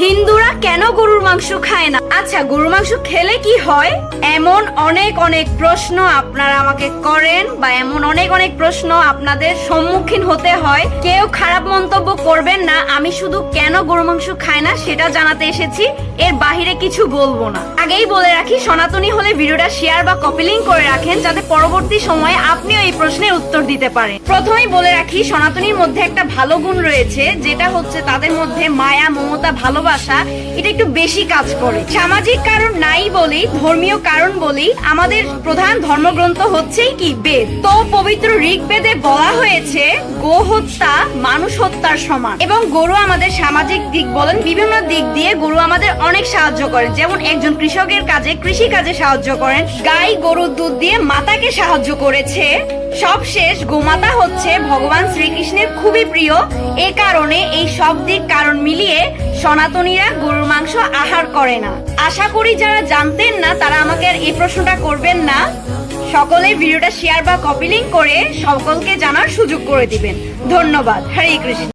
হিন্দুরা কেন গরুর মাংস খায় না? আচ্ছা, গরুর মাংস খেলে কি হয়? এমন অনেক অনেক প্রশ্ন আপনারা আমাকে করেন, বা এমন অনেক অনেক প্রশ্ন আপনাদের সম্মুখীন হতে হয়। কেউ খারাপ মন্তব্য করবেন না, আমি শুধু কেন গরুর মাংস খায় না সেটা জানাতে এসেছি, এর বাহিরে কিছু বলবো না। আগেই বলে রাখি, সনাতনী হলে ভিডিওটা শেয়ার বা কপি লিংক করে রাখেন, যাতে পরবর্তী সময়ে আপনিও এই প্রশ্নের উত্তর দিতে পারেন। প্রথমেই বলে রাখি, সনাতনীর মধ্যে একটা ভালো গুণ রয়েছে, যেটা হচ্ছে তাদের মধ্যে মায়া, মমতা, ভালোবাসা এটা একটু বেশি কাজ করে। সামাজিক কারণ নাই বলি, ধর্মীয় কারণ বলি, আমাদের প্রধান ধর্মগ্রন্থ হচ্ছেই কি বেদ। তো পবিত্র ঋগ্বেদে বলা হয়েছে গো হত্যা মানুষ হত্যার সমান। এবং গরু আমাদের সামাজিক দিক বলেন, বিভিন্ন দিক দিয়ে গরু আমাদের অনেক সাহায্য করে। যেমন একজন কৃষকের কাজে, কৃষি কাজে সাহায্য করেন। গাই গরুর দুধ দিয়ে মাতাকে সাহায্য করেছে। সবশেষ গোমাতা হচ্ছে ভগবান শ্রীকৃষ্ণের খুবই প্রিয়। এ কারণে এই সব দিক কারণ মিলিয়ে সনাতনীরা গরুর মাংস আহার করে না। আশা করি যারা জানতেন না তারা আমাকে আর এই প্রশ্নটা করবেন না। সকলে ভিডিওটা শেয়ার বা কপি লিংক করে সকলকে জানার সুযোগ করে দিবেন। ধন্যবাদ। হরে কৃষ্ণ।